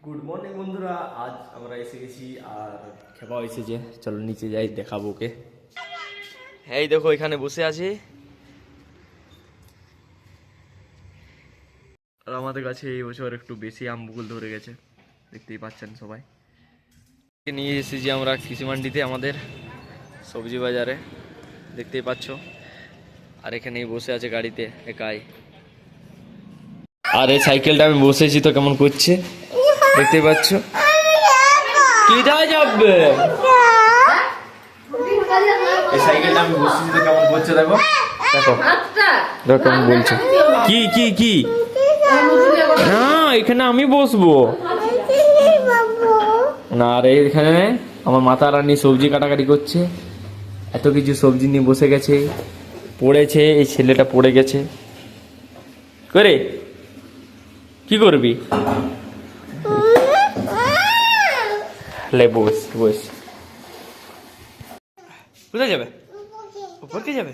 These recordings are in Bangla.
গুড মর্নিং বন্ধুরা, আজ আমরা এসে গেছি আর খেপাও এসেছে। চলো নিচে যাই, দেখাবো ওকে। এই দেখো এখানে বসে আছে আর আমাদের কাছে এই বছর একটু বেশি আম বকুল ধরে গেছে, দেখতেই পাচ্ছেন সবাই। নিয়ে এসেছি আমরা কৃষি মান্ডিতে, আমাদের সবজি বাজারে, দেখতেই পাচ্ছ। আর এখানেই বসে আছে গাড়িতে একাই। আর এই সাইকেলটা আমি বসেছি তো কেমন করছে দেখতেই পাচ্ছ। কিটা যাবে এই সাইকেলটা আমি বসেছি তো কেমন করছে দেখো, দেখো দেখো কেমন বলছে। কি কি কি না, এখানে আমি বসবো না। আর এখানে আমার মাতা রানী সবজি কাটাকাটি করছে, এত কিছু সবজি নিয়ে বসে গেছে। পড়েছে, এই ছেলেটা পড়ে গেছে করে। কি করবি? লে বস বস। কোথায় যাবে? উপরকে যাবে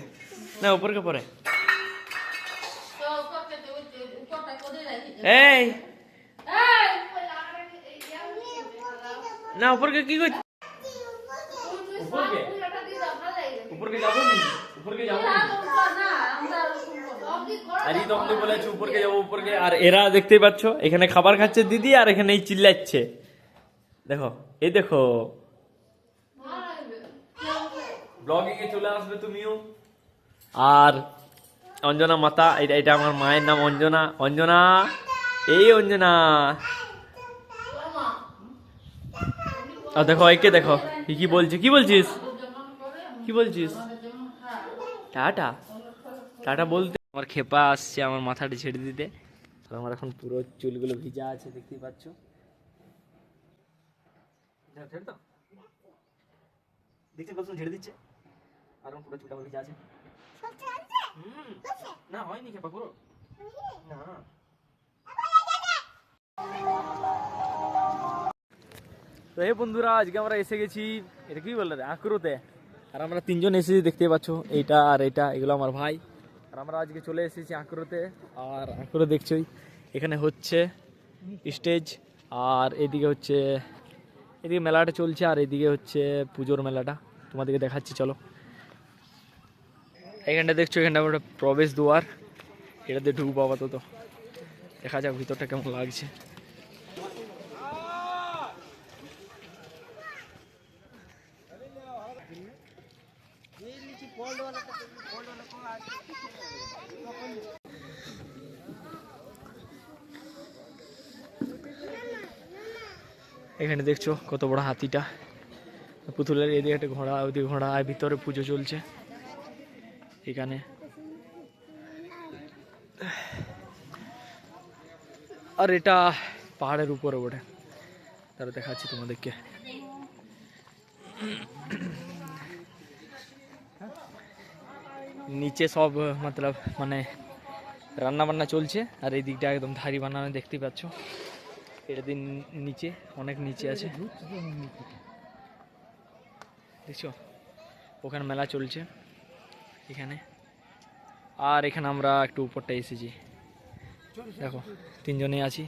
না উপরকে পরে? এই না উপরকে কি করছিস? উপরকে উপরকে যাবো নি, উপরকে যাবো নি। আরে তো আপনি বলেছো উপরকে যাবো উপরকে। আর এরা দেখতেই পাচ্ছ এখানে খাবার খাচ্ছে দিদি, আর এখানে এই চিল্লাচ্ছে দেখো। এই দেখো ব্লগিং এ চলে আসবে তুমিও। আর অঞ্জনা মাতা, এটা আমার মায়ের নাম অঞ্জনা। অঞ্জনা, এই অঞ্জনা। আর দেখো একে দেখো কি বলছে। কি বলছিস? কি বলছিস? টাটা টাটা বলতে। আমার খেপা আসছে আমার মাথাটা ছেড়ে দিতে। আমার এখন পুরো চুলগুলো ভিজা আছে, দেখতেই পাচ্ছ। দেখতে পাচ্ছ ঝেড়ে দিচ্ছে আর পুরো চুলটা ভিজা আছে। না হয়নি খেপা পুরো না। তো এই বন্ধুরা, আজকে আমরা এসে গেছি, এটা কি বললে আঁকুড়োতে। আর আমরা তিনজন এসেছি, দেখতে পাচ্ছ এইটা আর এইটা, এগুলো আমার ভাই। আর আমরা আজকে চলে এসেছি আঁকুড়োতে। আর আঁকুড়ো দেখছোই, এখানে হচ্ছে স্টেজ, আর এদিকে হচ্ছে, এদিকে মেলাটা চলছে, আর এদিকে হচ্ছে পুজোর মেলাটা তোমাদেরকে দেখাচ্ছি চলো। এখানটা দেখছো, এখানটা একটা প্রবেশ দুয়ার, এটাতে ঢুকবো আপাতত। দেখা যাক ভিতরটা কেমন লাগছে। এখানে দেখছো কত বড় হাতিটা, পুতুলের। এদিকে একটা ঘোড়া, ওইদিকে ঘোড়া, আর ভিতরে পুজো চলছে এখানে। আর এটা পাহাড়ের উপরে ওঠে, তারা দেখাচ্ছি তোমাদেরকে। নিচে সব মতলব মানে রান্না বান্না চলছে, আর এই দিকটা একদম ধারি বানানো, দেখতেই পাচ্ছ। এটা দিন নিচে, অনেক নিচে আছে দেখছো। ওখানে মেলা চলছে এখানে। আর এখানে আমরা একটু উপরটা এসেছি, দেখো তিনজনে আছি।